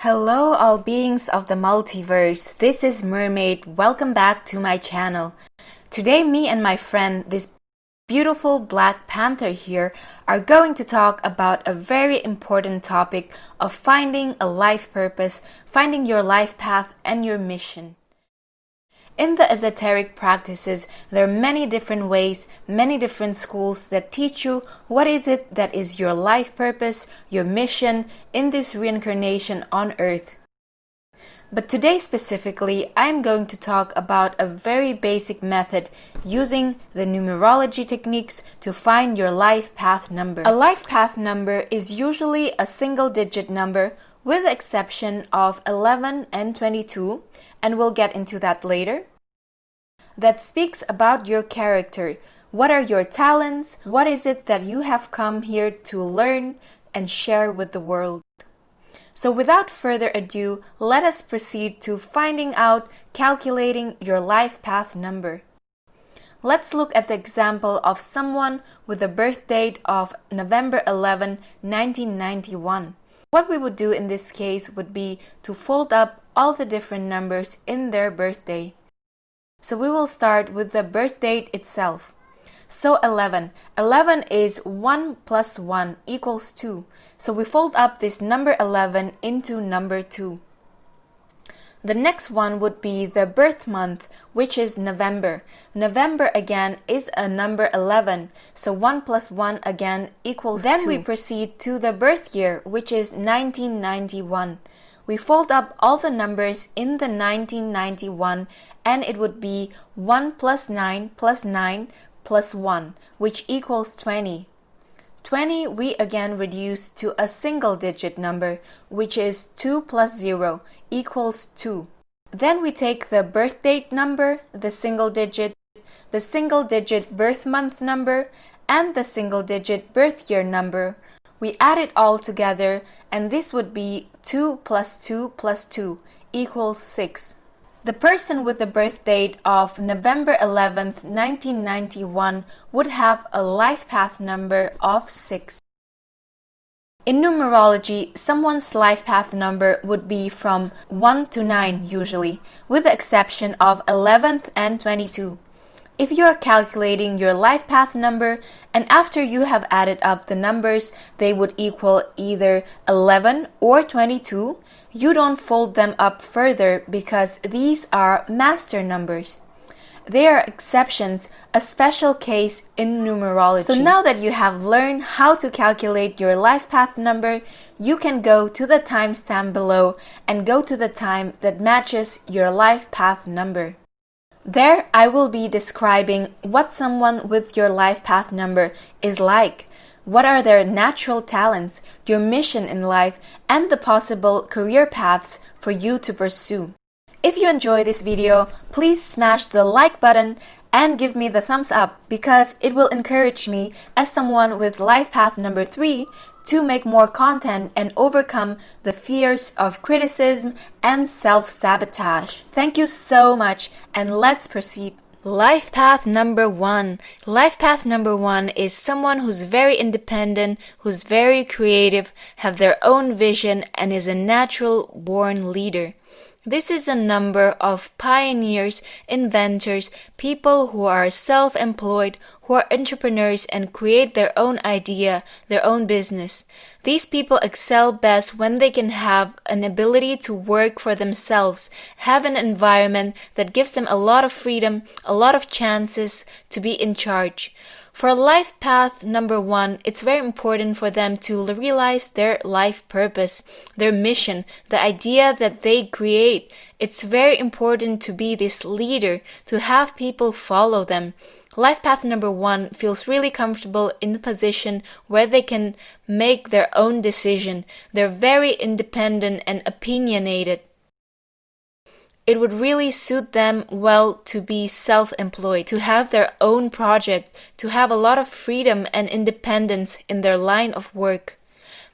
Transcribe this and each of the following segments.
Hello all beings of the multiverse, this is Mermaid, welcome back to my channel. Today me and my friend, this beautiful Black Panther here, are going to talk about a very important topic of finding a life purpose, finding your life path and your mission. In the esoteric practices, there are many different ways, many different schools that teach you what is it that is your life purpose, your mission in this reincarnation on Earth. But today specifically, I'm going to talk about a very basic method using the numerology techniques to find your life path number. A life path number is usually a single-digit number with the exception of 11 and 22, and we'll get into that later, that speaks about your character. What are your talents? What is it that you have come here to learn and share with the world? So without further ado, let us proceed to finding out, calculating your life path number. Let's look at the example of someone with a birth date of November 11, 1991. What we would do in this case would be to fold up all the different numbers in their birthday. So we will start with the birth date itself. So 11. 11 is 1 plus 1 equals 2. So we fold up this number 11 into number 2. The next one would be the birth month, which is November. November again is a number 11, so 1 plus 1 again equals 2. Then we proceed to the birth year, which is 1991. We fold up all the numbers in the 1991, and it would be 1 plus 9 plus 9 plus 1, which equals 20. 20 we again reduce to a single-digit number, which is 2 plus 0 equals 2. Then we take the birth date number, the single-digit birth month number, and the single-digit birth year number. We add it all together, and this would be 2 plus 2 plus 2 equals 6. The person with the birth date of November 11th, 1991 would have a life path number of 6. In numerology, someone's life path number would be from 1 to 9 usually, with the exception of 11th and 22. If you are calculating your life path number and after you have added up the numbers, they would equal either 11 or 22, you don't fold them up further because these are master numbers. They are exceptions, a special case in numerology. So now that you have learned how to calculate your life path number, you can go to the timestamp below and go to the time that matches your life path number. There, I will be describing what someone with your life path number is like. What are their natural talents, your mission in life, and the possible career paths for you to pursue. If you enjoy this video, please smash the like button and give me the thumbs up because it will encourage me as someone with life path number 3 to make more content and overcome the fears of criticism and self-sabotage. Thank you so much, and let's proceed. Life path number 1. Life path number 1 is someone who's very independent, who's very creative, have their own vision, and is a natural born leader. This is a number of pioneers, inventors, people who are self-employed, who are entrepreneurs and create their own idea, their own business. These people excel best when they can have an ability to work for themselves, have an environment that gives them a lot of freedom, a lot of chances to be in charge. For life path number 1, it's very important for them to realize their life purpose, their mission, the idea that they create. It's very important to be this leader, to have people follow them. Life path number 1 feels really comfortable in a position where they can make their own decision. They're very independent and opinionated. It would really suit them well to be self-employed, to have their own project, to have a lot of freedom and independence in their line of work.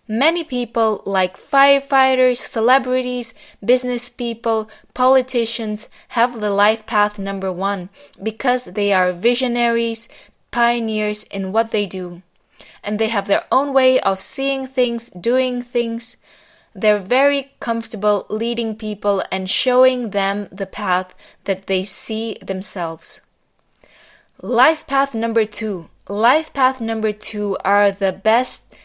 Many people like firefighters, celebrities, business people, politicians have the life path number 1 because they are visionaries, pioneers in what they do. And they have their own way of seeing things, doing things. They're very comfortable leading people and showing them the path that they see themselves. Life path number 2. Life path number 2 are the best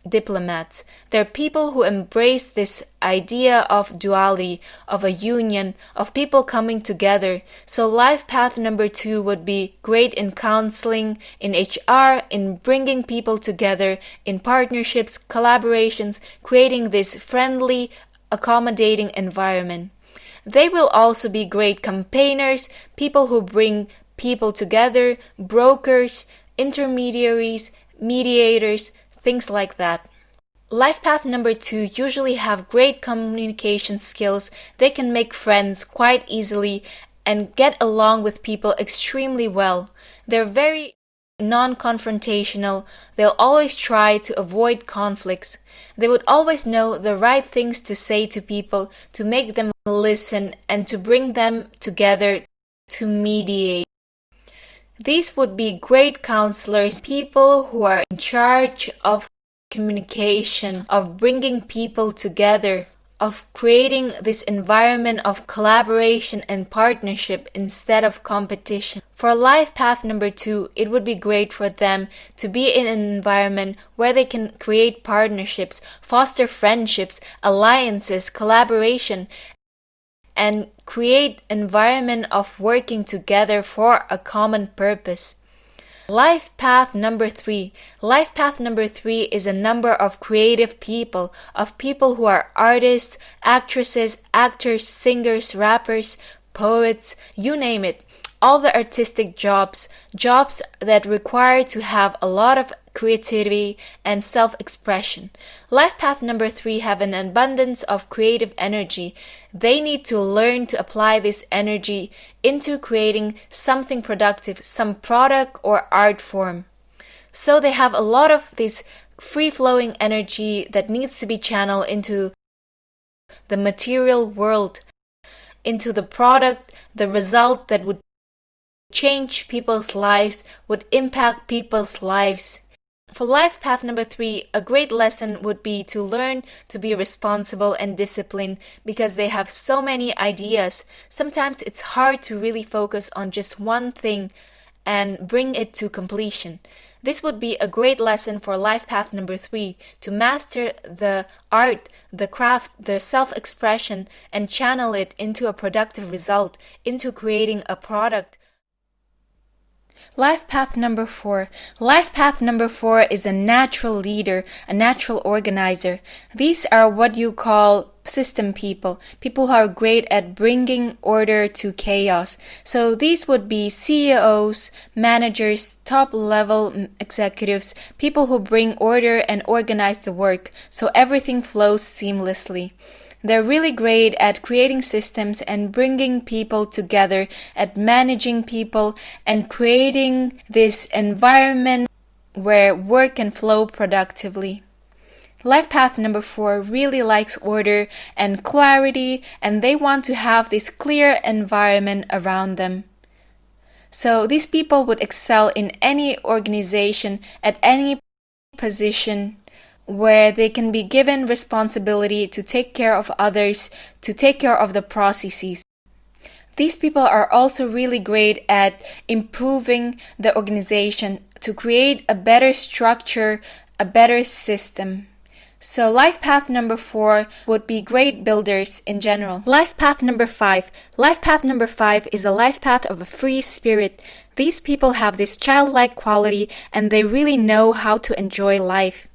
diplomats. They're people who embrace this idea of duality, of a union, of people coming together. So life path number 2 would be great in counseling, in HR, in bringing people together, in partnerships, collaborations, creating this friendly, accommodating environment. They will also be great campaigners, people who bring people together, brokers, intermediaries, mediators, things like that. Life path number 2 usually have great communication skills. They can make friends quite easily and get along with people extremely well. They're very non-confrontational. They'll always try to avoid conflicts. They would always know the right things to say to people, to make them listen, and to bring them together to mediate. These would be great counselors, people who are in charge of communication, of bringing people together, of creating this environment of collaboration and partnership instead of competition. For life path number 2, it would be great for them to be in an environment where they can create partnerships, foster friendships, alliances, collaboration, and create environment of working together for a common purpose. Life path number 3. Life path number 3 is a number of creative people, of people who are artists, actresses, actors, singers, rappers, poets, you name it. All the artistic jobs that require to have a lot of creativity and self-expression. Life path number 3 have an abundance of creative energy. They need to learn to apply this energy into creating something productive, some product or art form. So they have a lot of this free-flowing energy that needs to be channeled into the material world, into the product, the result that would change people's lives, would impact people's lives. For life path number 3, a great lesson would be to learn to be responsible and disciplined because they have so many ideas. Sometimes it's hard to really focus on just one thing and bring it to completion. This would be a great lesson for life path number 3 to master the art, the craft, the self-expression and channel it into a productive result, into creating a product. Life path number 4. Life path number 4 is a natural leader, a natural organizer. These are what you call system people, people who are great at bringing order to chaos. So these would be CEOs, managers, top level executives, people who bring order and organize the work so everything flows seamlessly. They're really great at creating systems and bringing people together, at managing people and creating this environment where work can flow productively. Life path number 4 really likes order and clarity, and they want to have this clear environment around them. So these people would excel in any organization, at any position, where they can be given responsibility to take care of others, to take care of the processes. These people are also really great at improving the organization to create a better structure, a better system. So life path number 4 would be great builders in general. Life path number 5. Life path number 5 is a life path of a free spirit. These people have this childlike quality and they really know how to enjoy life.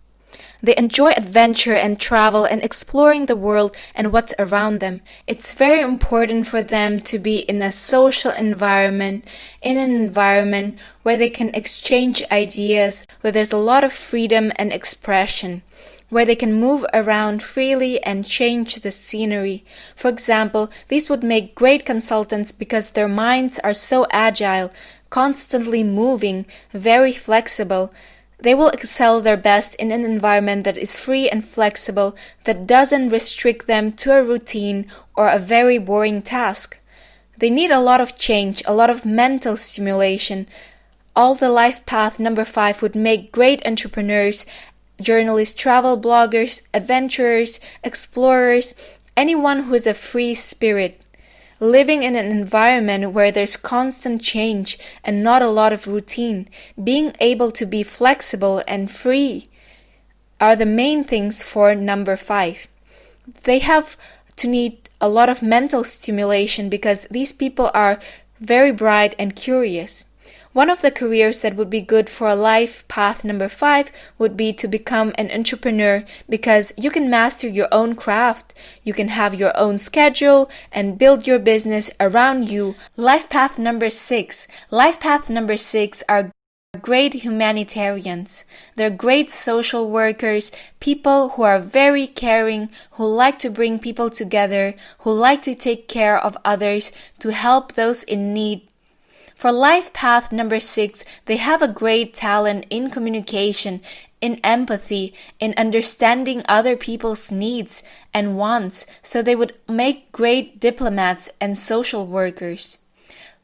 They enjoy adventure and travel and exploring the world and what's around them. It's very important for them to be in a social environment, in an environment where they can exchange ideas, where there's a lot of freedom and expression, where they can move around freely and change the scenery. For example, these would make great consultants because their minds are so agile, constantly moving, very flexible. They will excel their best in an environment that is free and flexible, that doesn't restrict them to a routine or a very boring task. They need a lot of change, a lot of mental stimulation. All the life path number 5 would make great entrepreneurs journalists, travel bloggers, adventurers, explorers, anyone who is a free spirit, living in an environment where there's constant change and not a lot of routine, being able to be flexible and free are the main things for number 5. They have to need a lot of mental stimulation because these people are very bright and curious. One of the careers that would be good for life path number 5 would be to become an entrepreneur because you can master your own craft, you can have your own schedule and build your business around you. Life path number 6. Life path number 6 are great humanitarians. They're great social workers, people who are very caring, who like to bring people together, who like to take care of others, to help those in need. For life path number 6, they have a great talent in communication, in empathy, in understanding other people's needs and wants, so they would make great diplomats and social workers.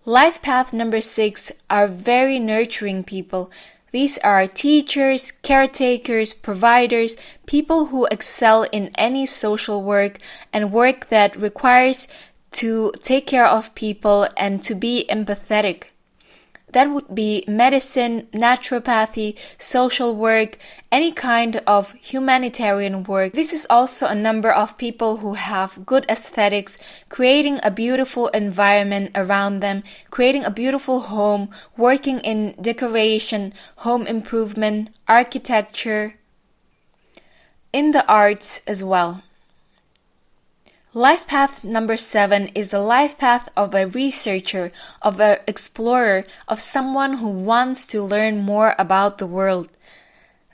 Life path number 6 are very nurturing people. These are teachers, caretakers, providers, people who excel in any social work and work that requires to take care of people and to be empathetic. That would be medicine, naturopathy, social work, any kind of humanitarian work. This is also a number of people who have good aesthetics, creating a beautiful environment around them, creating a beautiful home, working in decoration, home improvement, architecture, in the arts as well. Life path number 7 is the life path of a researcher, of an explorer, of someone who wants to learn more about the world.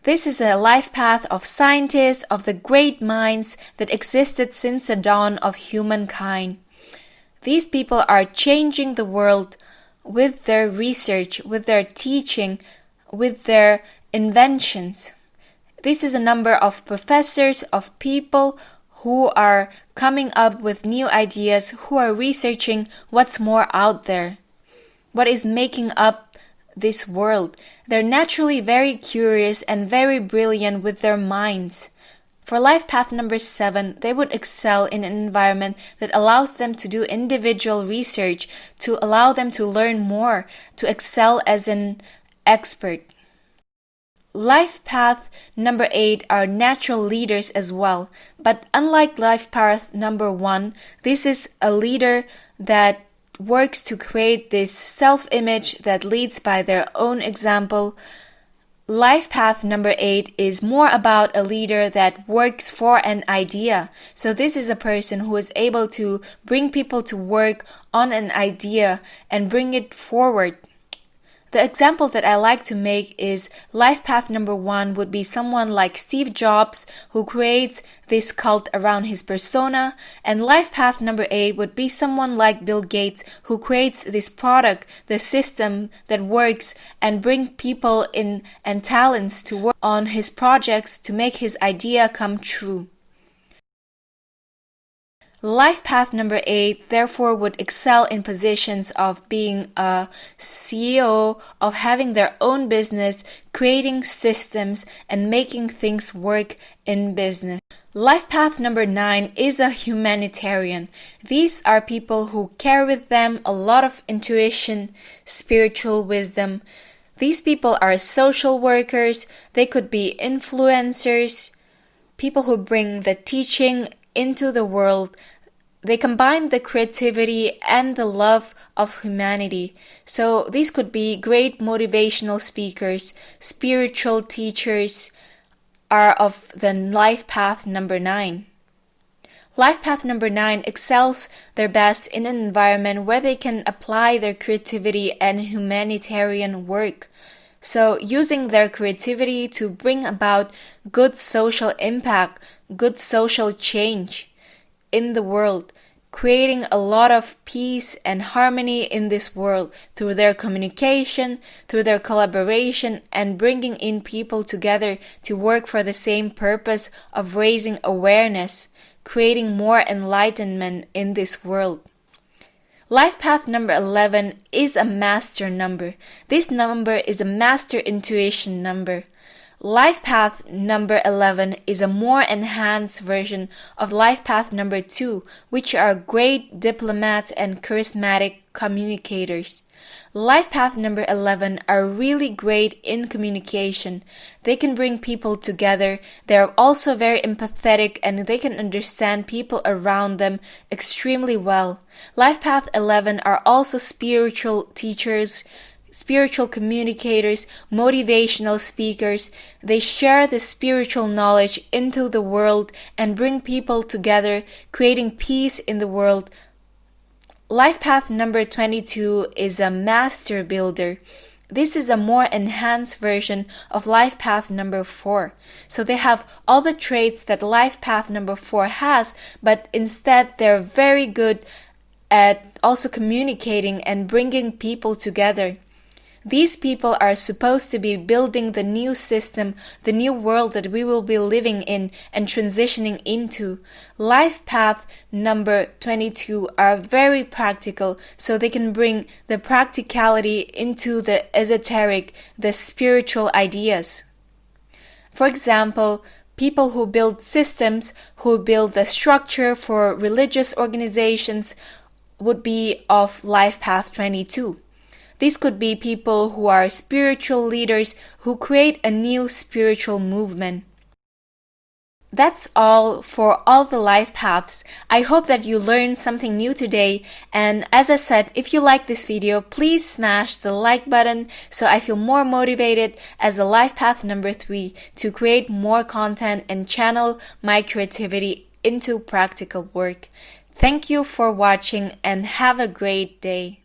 This is a life path of scientists, of the great minds that existed since the dawn of humankind. These people are changing the world with their research, with their teaching, with their inventions. This is a number of professors, of people who are coming up with new ideas, who are researching what's more out there, what is making up this world. They're naturally very curious and very brilliant with their minds. For life path number 7, they would excel in an environment that allows them to do individual research, to allow them to learn more, to excel as an expert. Life path number 8 are natural leaders as well, but unlike life path number 1, this is a leader that works to create this self-image that leads by their own example. Life path number 8 is more about a leader that works for an idea. So this is a person who is able to bring people to work on an idea and bring it forward. The example that I like to make is life path number 1 would be someone like Steve Jobs who creates this cult around his persona, and life path number 8 would be someone like Bill Gates who creates this product, the system that works and bring people in and talents to work on his projects to make his idea come true. Life path number 8 therefore would excel in positions of being a CEO, of having their own business, creating systems, and making things work in business. Life path number 9 is a humanitarian. These are people who carry with them a lot of intuition, spiritual wisdom. These people are social workers, they could be influencers, people who bring the teaching into the world. They combine the creativity and the love of humanity. So these could be great motivational speakers, spiritual teachers are of the life path number 9. Life path number 9 excels their best in an environment where they can apply their creativity and humanitarian work. So using their creativity to bring about good social impact, good social change in the world, creating a lot of peace and harmony in this world through their communication, through their collaboration, and bringing in people together to work for the same purpose of raising awareness, creating more enlightenment in this world. Life path number 11 is a master number. This number is a master intuition number. Life path number 11 is a more enhanced version of life path number 2, which are great diplomats and charismatic communicators. Life path number 11 are really great in communication. They can bring people together. They are also very empathetic and they can understand people around them extremely well. Life path 11 are also spiritual teachers, spiritual communicators, motivational speakers. They share the spiritual knowledge into the world and bring people together, creating peace in the world. Life path number 22 is a master builder. This is a more enhanced version of life path number 4. So they have all the traits that life path number 4 has, but instead they're very good at also communicating and bringing people together. These people are supposed to be building the new system, the new world that we will be living in and transitioning into. Life path number 22 are very practical, so they can bring the practicality into the esoteric, the spiritual ideas. For example, people who build systems, who build the structure for religious organizations would be of life path 22. These could be people who are spiritual leaders who create a new spiritual movement. That's all for all the life paths. I hope that you learned something new today. And as I said, if you like this video, please smash the like button so I feel more motivated as a life path number 3 to create more content and channel my creativity into practical work. Thank you for watching and have a great day.